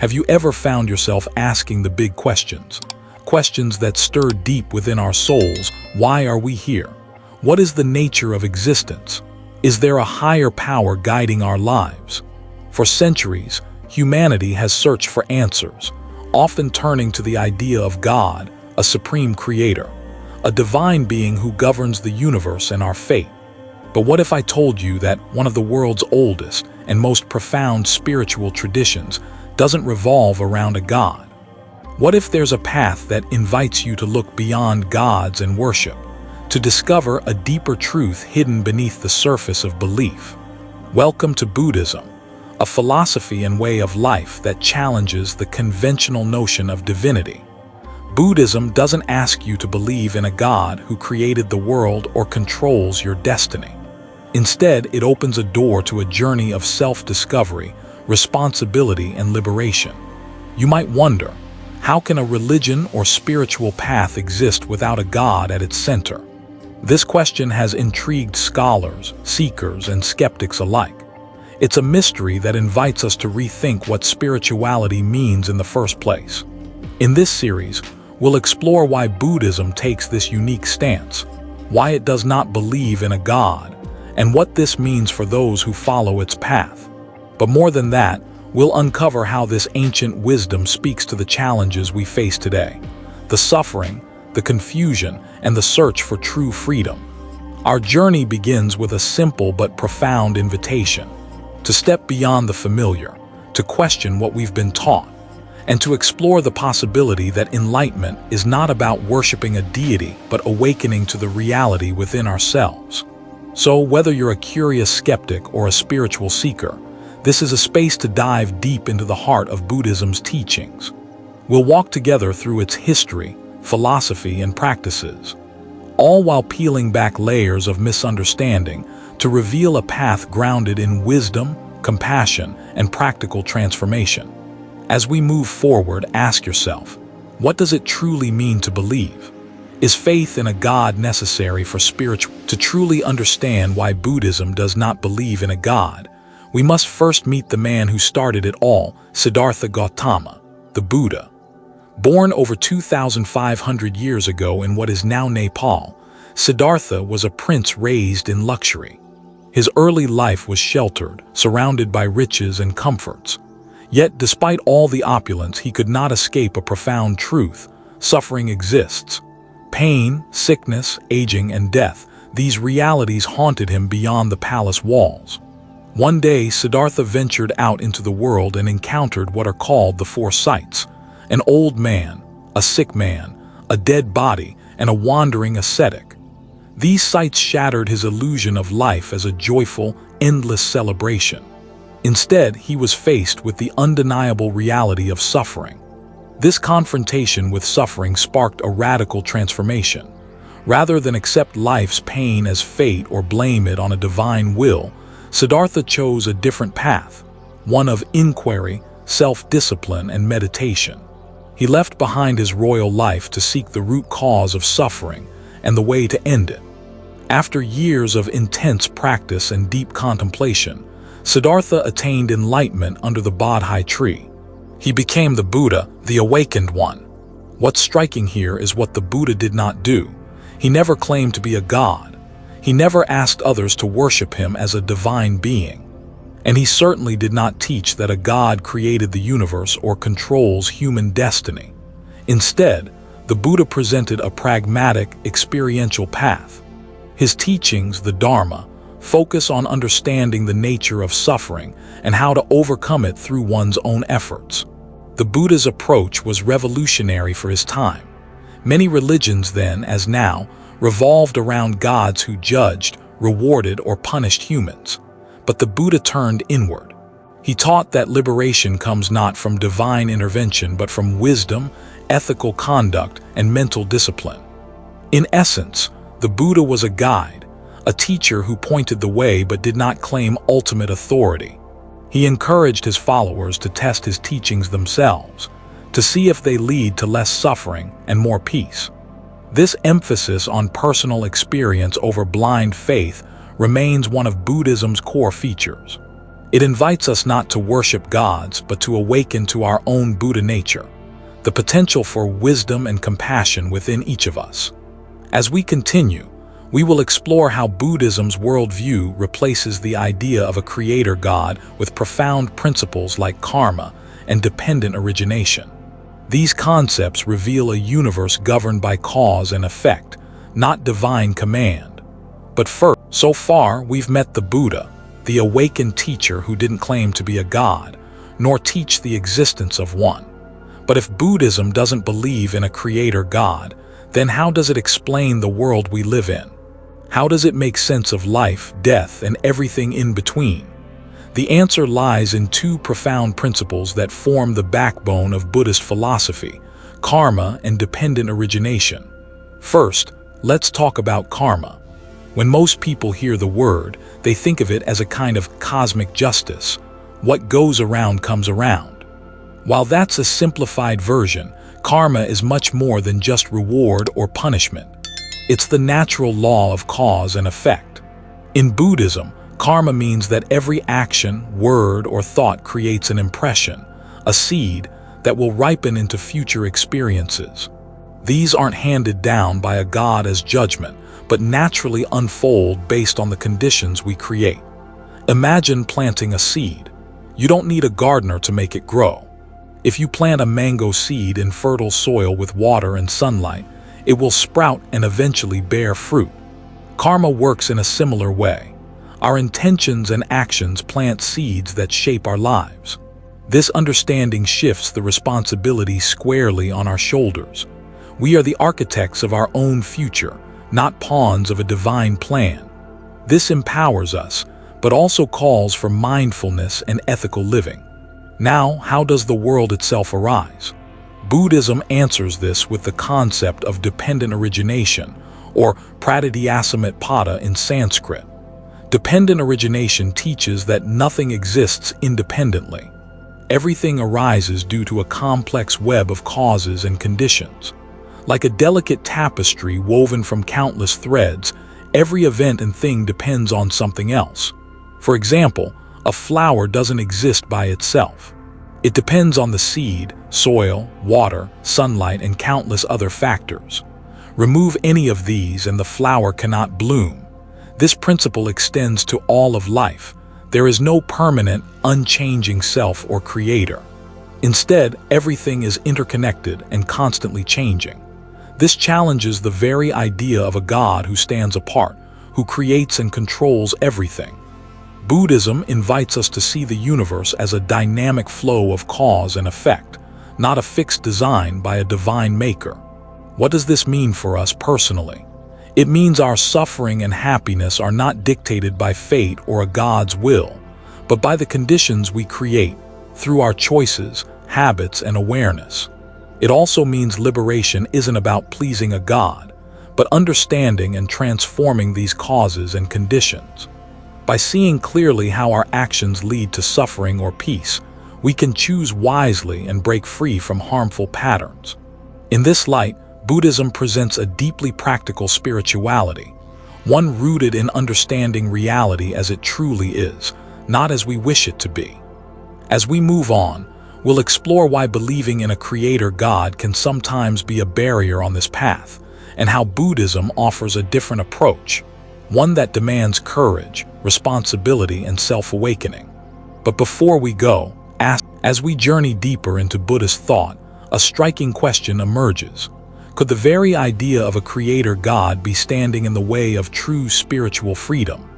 Have you ever found yourself asking the big questions? Questions that stir deep within our souls. Why are we here? What is the nature of existence? Is there a higher power guiding our lives? For centuries, humanity has searched for answers, often turning to the idea of God, a supreme creator, a divine being who governs the universe and our fate. But what if I told you that one of the world's oldest and most profound spiritual traditions doesn't revolve around a god? What if there's a path that invites you to look beyond gods and worship, to discover a deeper truth hidden beneath the surface of belief? Welcome to Buddhism, a philosophy and way of life that challenges the conventional notion of divinity. Buddhism doesn't ask you to believe in a god who created the world or controls your destiny. Instead, it opens a door to a journey of self-discovery, responsibility, and liberation. You might wonder, how can a religion or spiritual path exist without a god at its center? This question has intrigued scholars, seekers, and skeptics alike. It's a mystery that invites us to rethink what spirituality means in the first place. In this series, we'll explore why Buddhism takes this unique stance, why it does not believe in a god, and what this means for those who follow its path. But more than that, we'll uncover how this ancient wisdom speaks to the challenges we face today, the suffering, the confusion, and the search for true freedom. Our journey begins with a simple but profound invitation to step beyond the familiar, to question what we've been taught, and to explore the possibility that enlightenment is not about worshiping a deity but awakening to the reality within ourselves. So, whether you're a curious skeptic or a spiritual seeker, this is a space to dive deep into the heart of Buddhism's teachings. We'll walk together through its history, philosophy, and practices, all while peeling back layers of misunderstanding to reveal a path grounded in wisdom, compassion, and practical transformation. As we move forward, ask yourself, what does it truly mean to believe? Is faith in a god necessary for spiritual? To truly understand why Buddhism does not believe in a god, we must first meet the man who started it all, Siddhartha Gautama, the Buddha. Born over 2,500 years ago in what is now Nepal, Siddhartha was a prince raised in luxury. His early life was sheltered, surrounded by riches and comforts. Yet, despite all the opulence, he could not escape a profound truth: suffering exists. Pain, sickness, aging, and death, these realities haunted him beyond the palace walls. One day, Siddhartha ventured out into the world and encountered what are called the four sights: an old man, a sick man, a dead body, and a wandering ascetic. These sights shattered his illusion of life as a joyful, endless celebration. Instead, he was faced with the undeniable reality of suffering. This confrontation with suffering sparked a radical transformation. Rather than accept life's pain as fate or blame it on a divine will, Siddhartha chose a different path, one of inquiry, self-discipline, and meditation. He left behind his royal life to seek the root cause of suffering and the way to end it. After years of intense practice and deep contemplation, Siddhartha attained enlightenment under the Bodhi tree. He became the Buddha, the awakened one. What's striking here is what the Buddha did not do. He never claimed to be a god. He never asked others to worship him as a divine being. And he certainly did not teach that a god created the universe or controls human destiny. Instead, the Buddha presented a pragmatic, experiential path. His teachings, the Dharma, focus on understanding the nature of suffering and how to overcome it through one's own efforts. The Buddha's approach was revolutionary for his time. Many religions then, as now, revolved around gods who judged, rewarded, or punished humans. But the Buddha turned inward. He taught that liberation comes not from divine intervention but from wisdom, ethical conduct, and mental discipline. In essence, the Buddha was a guide, a teacher who pointed the way but did not claim ultimate authority. He encouraged his followers to test his teachings themselves, to see if they lead to less suffering and more peace. This emphasis on personal experience over blind faith remains one of Buddhism's core features. It invites us not to worship gods, but to awaken to our own Buddha nature, the potential for wisdom and compassion within each of us. As we continue, we will explore how Buddhism's worldview replaces the idea of a creator god with profound principles like karma and dependent origination. These concepts reveal a universe governed by cause and effect, not divine command. But first, so far we've met the Buddha, the awakened teacher who didn't claim to be a god, nor teach the existence of one. But if Buddhism doesn't believe in a creator god, then how does it explain the world we live in? How does it make sense of life, death, and everything in between? The answer lies in two profound principles that form the backbone of Buddhist philosophy: karma and dependent origination. First, let's talk about karma. When most people hear the word, they think of it as a kind of cosmic justice. What goes around comes around. While that's a simplified version, karma is much more than just reward or punishment. It's the natural law of cause and effect. In Buddhism, karma means that every action, word, or thought creates an impression, a seed that will ripen into future experiences. These aren't handed down by a god as judgment, but naturally unfold based on the conditions we create. Imagine planting a seed. You don't need a gardener to make it grow. If you plant a mango seed in fertile soil with water and sunlight, it will sprout and eventually bear fruit. Karma works in a similar way. Our intentions and actions plant seeds that shape our lives. This understanding shifts the responsibility squarely on our shoulders. We are the architects of our own future, not pawns of a divine plan. This empowers us, but also calls for mindfulness and ethical living. Now, how does the world itself arise? Buddhism answers this with the concept of dependent origination, or pratityasamutpada in Sanskrit. Dependent origination teaches that nothing exists independently. Everything arises due to a complex web of causes and conditions. Like a delicate tapestry woven from countless threads, every event and thing depends on something else. For example, a flower doesn't exist by itself. It depends on the seed, soil, water, sunlight, and countless other factors. Remove any of these and the flower cannot bloom. This principle extends to all of life. There is no permanent, unchanging self or creator. Instead, everything is interconnected and constantly changing. This challenges the very idea of a God who stands apart, who creates and controls everything. Buddhism invites us to see the universe as a dynamic flow of cause and effect, not a fixed design by a divine maker. What does this mean for us personally? It means our suffering and happiness are not dictated by fate or a God's will, but by the conditions we create through our choices, habits, and awareness. It also means liberation isn't about pleasing a God, but understanding and transforming these causes and conditions. By seeing clearly how our actions lead to suffering or peace, we can choose wisely and break free from harmful patterns. In this light, Buddhism presents a deeply practical spirituality, one rooted in understanding reality as it truly is, not as we wish it to be. As we move on, we'll explore why believing in a creator God can sometimes be a barrier on this path, and how Buddhism offers a different approach, one that demands courage, responsibility, and self-awakening. But before we go, as we journey deeper into Buddhist thought, a striking question emerges. Could the very idea of a creator God be standing in the way of true spiritual freedom?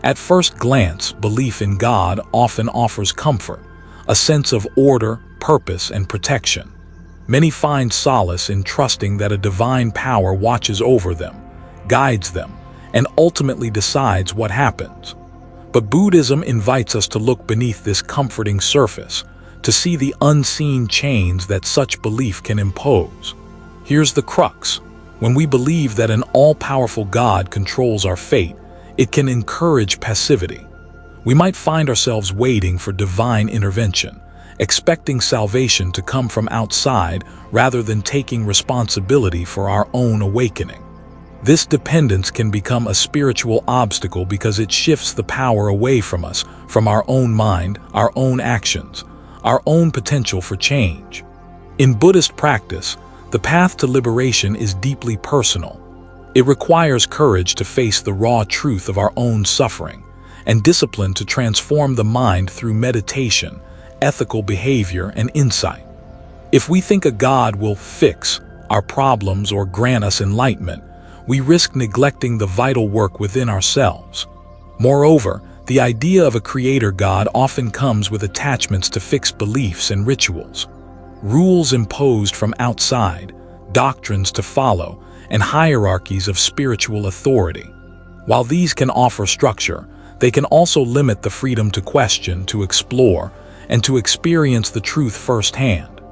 At first glance, belief in God often offers comfort, a sense of order, purpose, and protection. Many find solace in trusting that a divine power watches over them, guides them, and ultimately decides what happens. But Buddhism invites us to look beneath this comforting surface, to see the unseen chains that such belief can impose. Here's the crux. When we believe that an all-powerful God controls our fate, it can encourage passivity. We might find ourselves waiting for divine intervention, expecting salvation to come from outside rather than taking responsibility for our own awakening. This dependence can become a spiritual obstacle because it shifts the power away from us, from our own mind, our own actions, our own potential for change. In Buddhist practice, the path to liberation is deeply personal. It requires courage to face the raw truth of our own suffering, and discipline to transform the mind through meditation, ethical behavior, and insight. If we think a God will fix our problems or grant us enlightenment, we risk neglecting the vital work within ourselves. Moreover, the idea of a creator God often comes with attachments to fixed beliefs and rituals, rules imposed from outside, doctrines to follow, and hierarchies of spiritual authority. While these can offer structure, they can also limit the freedom to question, to explore, and to experience the truth firsthand.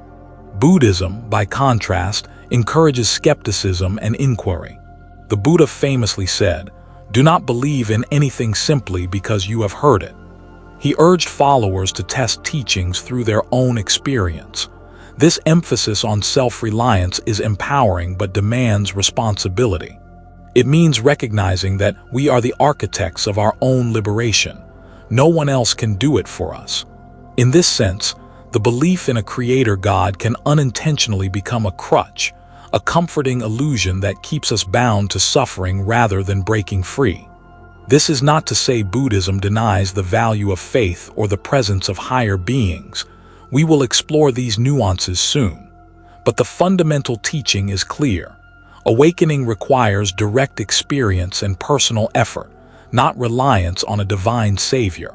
Buddhism, by contrast, encourages skepticism and inquiry. The Buddha famously said, "Do not believe in anything simply because you have heard it." He urged followers to test teachings through their own experience. This emphasis on self-reliance is empowering but demands responsibility. It means recognizing that we are the architects of our own liberation. No one else can do it for us. In this sense, the belief in a creator God can unintentionally become a crutch, a comforting illusion that keeps us bound to suffering rather than breaking free. This is not to say Buddhism denies the value of faith or the presence of higher beings. We will explore these nuances soon. But the fundamental teaching is clear. Awakening requires direct experience and personal effort, not reliance on a divine savior.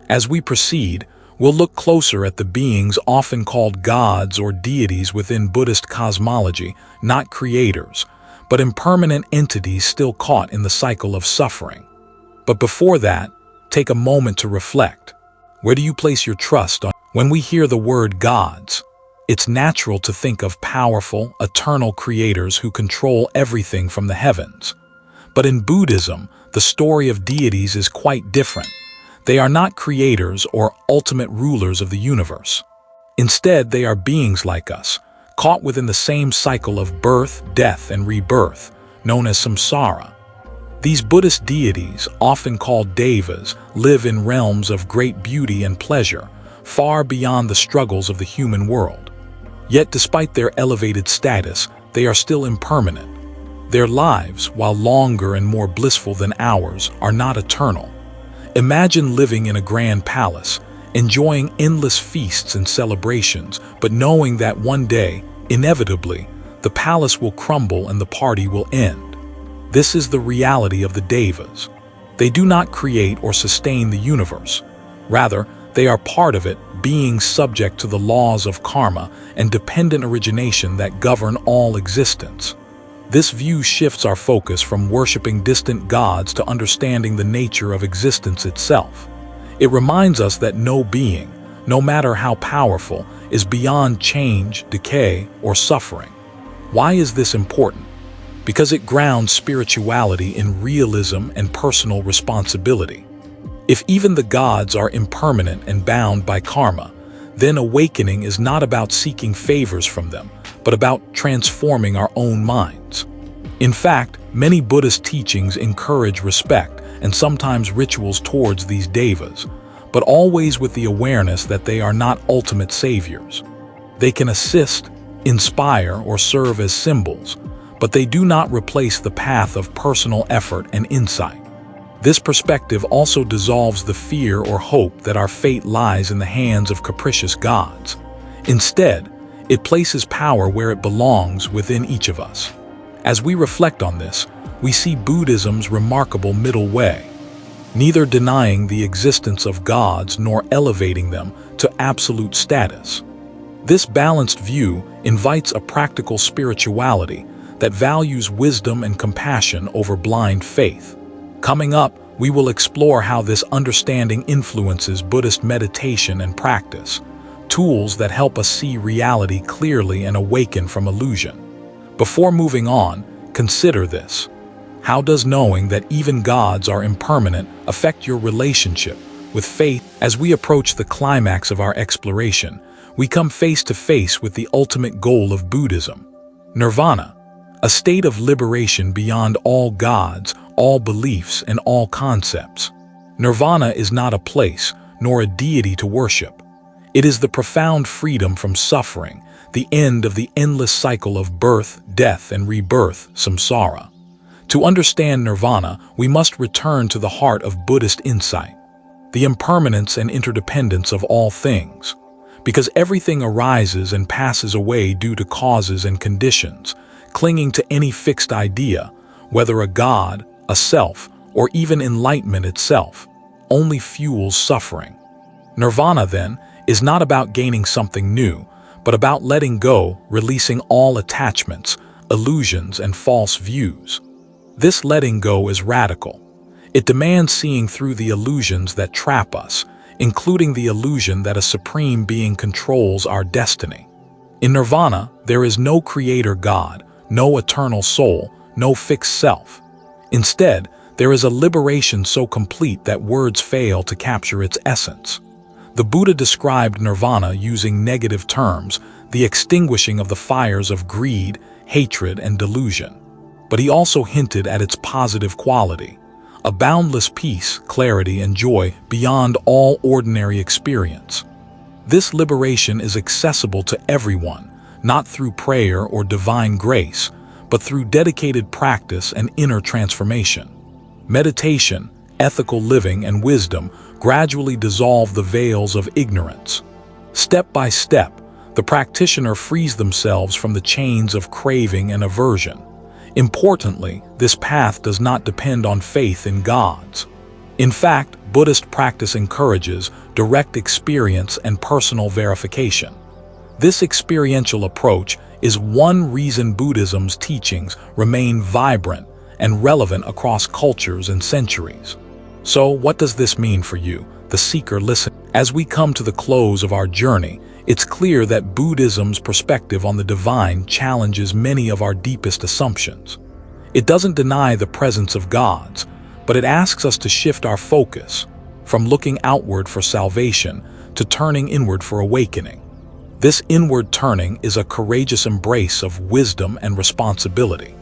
As we proceed, we'll look closer at the beings often called gods or deities within Buddhist cosmology, not creators, but impermanent entities still caught in the cycle of suffering. But before that, take a moment to reflect. Where do you place your trust on? When we hear the word gods, it's natural to think of powerful, eternal creators who control everything from the heavens. But in Buddhism, the story of deities is quite different. They are not creators or ultimate rulers of the universe. Instead, they are beings like us, caught within the same cycle of birth, death, and rebirth, known as samsara. These Buddhist deities, often called devas, live in realms of great beauty and pleasure, far beyond the struggles of the human world. Yet despite their elevated status, they are still impermanent. Their lives, while longer and more blissful than ours, are not eternal. Imagine living in a grand palace, enjoying endless feasts and celebrations, but knowing that one day, inevitably, the palace will crumble and the party will end. This is the reality of the devas. They do not create or sustain the universe. Rather, they are part of it, beings subject to the laws of karma and dependent origination that govern all existence. This view shifts our focus from worshiping distant gods to understanding the nature of existence itself. It reminds us that no being, no matter how powerful, is beyond change, decay, or suffering. Why is this important? Because it grounds spirituality in realism and personal responsibility. If even the gods are impermanent and bound by karma, then awakening is not about seeking favors from them, but about transforming our own minds. In fact, many Buddhist teachings encourage respect and sometimes rituals towards these devas, but always with the awareness that they are not ultimate saviors. They can assist, inspire, or serve as symbols, but they do not replace the path of personal effort and insight. This perspective also dissolves the fear or hope that our fate lies in the hands of capricious gods. Instead, it places power where it belongs within each of us. As we reflect on this, we see Buddhism's remarkable middle way, neither denying the existence of gods nor elevating them to absolute status. This balanced view invites a practical spirituality that values wisdom and compassion over blind faith. Coming up, we will explore how this understanding influences Buddhist meditation and practice, tools that help us see reality clearly and awaken from illusion. Before moving on, consider this. How does knowing that even gods are impermanent affect your relationship with faith? As we approach the climax of our exploration, we come face to face with the ultimate goal of Buddhism, Nirvana, a state of liberation beyond all gods, all beliefs, and all concepts. Nirvana is not a place, nor a deity to worship. It is the profound freedom from suffering, the end of the endless cycle of birth, death, and rebirth, samsara. To understand nirvana, we must return to the heart of Buddhist insight, the impermanence and interdependence of all things. Because everything arises and passes away due to causes and conditions, clinging to any fixed idea, whether a god, a self, or even enlightenment itself, only fuels suffering. Nirvana, then, is not about gaining something new, but about letting go, releasing all attachments, illusions, and false views. This letting go is radical. It demands seeing through the illusions that trap us, including the illusion that a supreme being controls our destiny. In nirvana, there is no creator God, no eternal soul, no fixed self. Instead, there is a liberation so complete that words fail to capture its essence. The Buddha described nirvana using negative terms, the extinguishing of the fires of greed, hatred, and delusion. But he also hinted at its positive quality, a boundless peace, clarity, and joy beyond all ordinary experience. This liberation is accessible to everyone, not through prayer or divine grace, but through dedicated practice and inner transformation. Meditation, ethical living, and wisdom gradually dissolve the veils of ignorance. Step by step, the practitioner frees themselves from the chains of craving and aversion. Importantly, this path does not depend on faith in gods. In fact, Buddhist practice encourages direct experience and personal verification. This experiential approach is one reason Buddhism's teachings remain vibrant and relevant across cultures and centuries. So, what does this mean for you, the seeker listening? As we come to the close of our journey, it's clear that Buddhism's perspective on the divine challenges many of our deepest assumptions. It doesn't deny the presence of gods, but it asks us to shift our focus from looking outward for salvation to turning inward for awakening. This inward turning is a courageous embrace of wisdom and responsibility.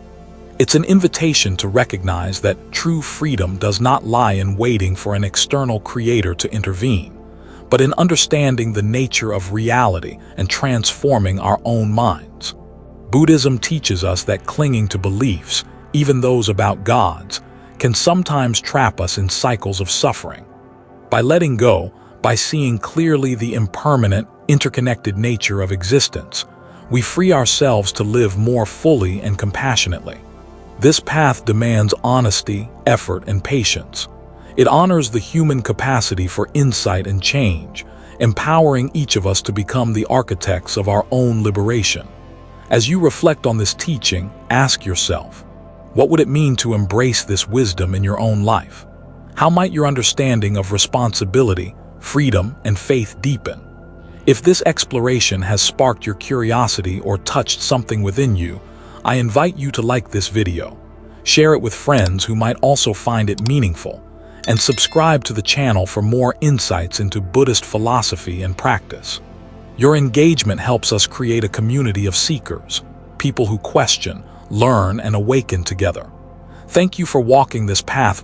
It's an invitation to recognize that true freedom does not lie in waiting for an external creator to intervene, but in understanding the nature of reality and transforming our own minds. Buddhism teaches us that clinging to beliefs, even those about gods, can sometimes trap us in cycles of suffering. By letting go, by seeing clearly the impermanent, interconnected nature of existence, we free ourselves to live more fully and compassionately. This path demands honesty, effort, and patience. It honors the human capacity for insight and change, empowering each of us to become the architects of our own liberation. As you reflect on this teaching, ask yourself, what would it mean to embrace this wisdom in your own life? How might your understanding of responsibility, freedom, and faith deepen? If this exploration has sparked your curiosity or touched something within you, I invite you to like this video, share it with friends who might also find it meaningful, and subscribe to the channel for more insights into Buddhist philosophy and practice. Your engagement helps us create a community of seekers, people who question, learn, and awaken together. Thank you for walking this path with